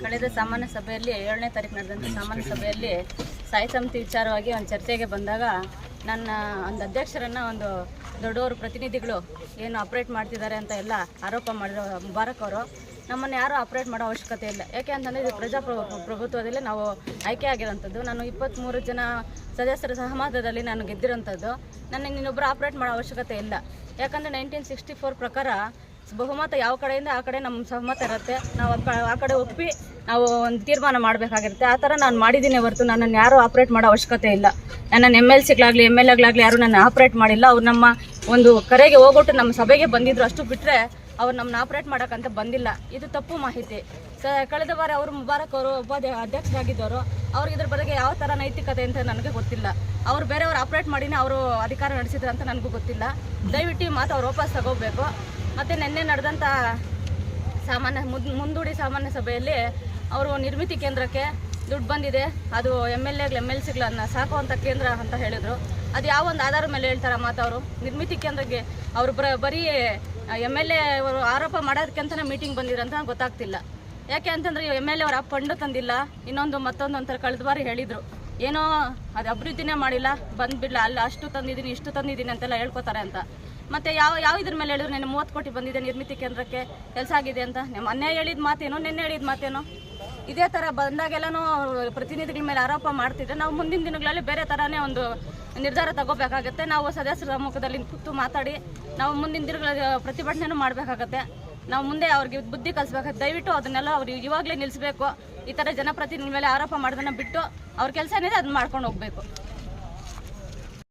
ಕಳೆದ ಸಾಮಾನ್ಯ ಸಭೆಯಲ್ಲಿ 7ನೇ ತಾರೀಕು ನಡೆದಂಥ ಸಾಮಾನ್ಯ ಸಭೆಯಲ್ಲಿ ಸ್ಥಾಯಿ ಸಮಿತಿ ವಿಚಾರವಾಗಿ ಒಂದು ಚರ್ಚೆಗೆ ಬಂದಾಗ ನನ್ನ ಒಂದು ಅಧ್ಯಕ್ಷರನ್ನು ಒಂದು ದೊಡ್ಡವರು ಪ್ರತಿನಿಧಿಗಳು ಏನು ಆಪ್ರೇಟ್ ಮಾಡ್ತಿದ್ದಾರೆ ಅಂತ ಎಲ್ಲ ಆರೋಪ ಮಾಡಿರೋ ಮುಬಾರಕ್ ಅವರು ನಮ್ಮನ್ನು ಯಾರೂ ಆಪ್ರೇಟ್ ಮಾಡೋ ಅವಶ್ಯಕತೆ ಇಲ್ಲ. ಯಾಕೆ ಅಂತಂದರೆ ಇದು ಪ್ರಜಾಪ್ರಭುತ್ವದಲ್ಲಿ ನಾವು ಆಯ್ಕೆ ಆಗಿರೋಂಥದ್ದು. ನಾನು 23 ಜನ ಸದಸ್ಯರ ಸಹಮತದಲ್ಲಿ ನಾನು ಗೆದ್ದಿರೋಂಥದ್ದು. ನನಗೆ ಇನ್ನೊಬ್ಬರು ಆಪ್ರೇಟ್ ಮಾಡೋ ಅವಶ್ಯಕತೆ ಇಲ್ಲ. ಯಾಕಂದರೆ 1964 ಪ್ರಕಾರ ಬಹುಮತ ಯಾವ ಕಡೆಯಿಂದ ಆ ಕಡೆ ನಮ್ಮ ಸಹಮತ ಇರುತ್ತೆ. ನಾವು ಆ ಕಡೆ ಒಪ್ಪಿ ನಾವು ಒಂದು ತೀರ್ಮಾನ ಮಾಡಬೇಕಾಗಿರುತ್ತೆ. ಆ ಥರ ನಾನು ಮಾಡಿದ್ದೀನಿ ಹೊರತು ನನ್ನನ್ನು ಯಾರೂ ಆಪ್ರೇಟ್ ಮಾಡೋ ಅವಶ್ಯಕತೆ ಇಲ್ಲ. ನನ್ನ MLCಗಳಾಗಲಿ MLAಗಳಾಗಲಿ ಯಾರೂ ನನ್ನ ಆಪ್ರೇಟ್ ಮಾಡಿಲ್ಲ. ಅವ್ರು ನಮ್ಮ ಒಂದು ಕರೆಗೆ ಹೋಗ್ಬಿಟ್ಟು ನಮ್ಮ ಸಭೆಗೆ ಬಂದಿದ್ರು, ಅಷ್ಟು ಬಿಟ್ಟರೆ ಅವ್ರು ನಮ್ಮನ್ನ ಆಪ್ರೇಟ್ ಮಾಡೋಕ್ಕಂತ ಬಂದಿಲ್ಲ. ಇದು ತಪ್ಪು ಮಾಹಿತಿ. ಕಳೆದ ಬಾರಿ ಅವರು ಮುಬಾರಕ್ ಅವರು ಅಧ್ಯಕ್ಷರಾಗಿದ್ದವರು, ಅವ್ರಿಗೆ ಇದ್ರ ಬಗ್ಗೆ ಯಾವ ಥರ ನೈತಿಕತೆ ಅಂತ ನನಗೆ ಗೊತ್ತಿಲ್ಲ. ಅವ್ರು ಬೇರೆಯವ್ರು ಆಪ್ರೇಟ್ ಮಾಡಿನೇ ಅವರು ಅಧಿಕಾರ ನಡೆಸಿದ್ರು ಅಂತ ನನಗೂ ಗೊತ್ತಿಲ್ಲ. ದಯವಿಟ್ಟು ಈ ಮಾತು ಅವ್ರು ವಾಪಸ್ ತಗೋಬೇಕು. ಮತ್ತು ನಿನ್ನೆ ನಡೆದಂಥ ಮುಂದೂಡಿ ಸಾಮಾನ್ಯ ಸಭೆಯಲ್ಲಿ ಅವರು ನಿರ್ಮಿತಿ ಕೇಂದ್ರಕ್ಕೆ ದುಡ್ಡು ಬಂದಿದೆ, ಅದು MLAಗಳು MLCಗಳನ್ನ ಸಾಕುವಂಥ ಕೇಂದ್ರ ಅಂತ ಹೇಳಿದರು. ಅದು ಯಾವ ಒಂದು ಆಧಾರದ ಮೇಲೆ ಹೇಳ್ತಾರೆ ಮಾತು? ಅವರು ನಿರ್ಮಿತಿ ಕೇಂದ್ರಕ್ಕೆ ಅವರು ಬರೀ MLA ಅವರು ಆರೋಪ ಮಾಡೋದಕ್ಕಂತಲೇ ಮೀಟಿಂಗ್ ಬಂದಿದ್ರು ಅಂತ ಗೊತ್ತಾಗ್ತಿಲ್ಲ. ಯಾಕೆ ಅಂತಂದರೆ MLA ಅವರು ಆ ಫಂಡು ತಂದಿಲ್ಲ, ಇನ್ನೊಂದು ಮತ್ತೊಂದು ಅಂತಾರೆ. ಕಳೆದ ಬಾರಿ ಹೇಳಿದರು ಏನೋ ಅದು ಅಭಿವೃದ್ಧಿನೇ ಮಾಡಿಲ್ಲ, ಬಂದುಬಿಡಲ್ಲ, ಅಲ್ಲಿ ಅಷ್ಟು ತಂದಿದ್ದೀನಿ ಇಷ್ಟು ತಂದಿದ್ದೀನಿ ಅಂತೆಲ್ಲ ಹೇಳ್ಕೊತಾರೆ ಅಂತ. ಮತ್ತು ಯಾವ ಇದ್ರ ಮೇಲೆ ಹೇಳಿದ್ರು? ನೆನ್ನೆ 30 ಕೋಟಿ ಬಂದಿದೆ ನಿರ್ಮಿತಿ ಕೇಂದ್ರಕ್ಕೆ, ಕೆಲಸ ಆಗಿದೆ ಅಂತ. ಮೊನ್ನೆ ಹೇಳಿದ ಮಾತೇನೋ ನಿನ್ನೆ ಹೇಳಿದ ಮಾತೇನೋ? ಇದೇ ಥರ ಬಂದಾಗೆಲ್ಲನೂ ಪ್ರತಿನಿಧಿಗಳ ಮೇಲೆ ಆರೋಪ ಮಾಡ್ತಿದ್ರೆ ನಾವು ಮುಂದಿನ ದಿನಗಳಲ್ಲಿ ಬೇರೆ ಥರನೇ ಒಂದು ನಿರ್ಧಾರ ತಗೋಬೇಕಾಗತ್ತೆ. ನಾವು ಸದಸ್ಯರ ಸಮ್ಮುಖದಲ್ಲಿ ಕೂತು ಮಾತಾಡಿ ನಾವು ಮುಂದಿನ ದಿನಗಳ ಪ್ರತಿಭಟನೆನೂ ಮಾಡಬೇಕಾಗತ್ತೆ. ನಾವು ಮುಂದೆ ಅವ್ರಿಗೆ ಬುದ್ಧಿ ಕಲಿಸ್ಬೇಕಾಗತ್ತೆ. ದಯವಿಟ್ಟು ಅದನ್ನೆಲ್ಲ ಅವ್ರು ಇವಾಗಲೇ ನಿಲ್ಲಿಸಬೇಕು. ಈ ಥರ ಜನಪ್ರತಿನಿಧಿ ಮೇಲೆ ಆರೋಪ ಮಾಡೋದನ್ನು ಬಿಟ್ಟು ಅವ್ರ ಕೆಲಸ ಏನಿದೆ ಅದನ್ನ ಮಾಡ್ಕೊಂಡು ಹೋಗಬೇಕು.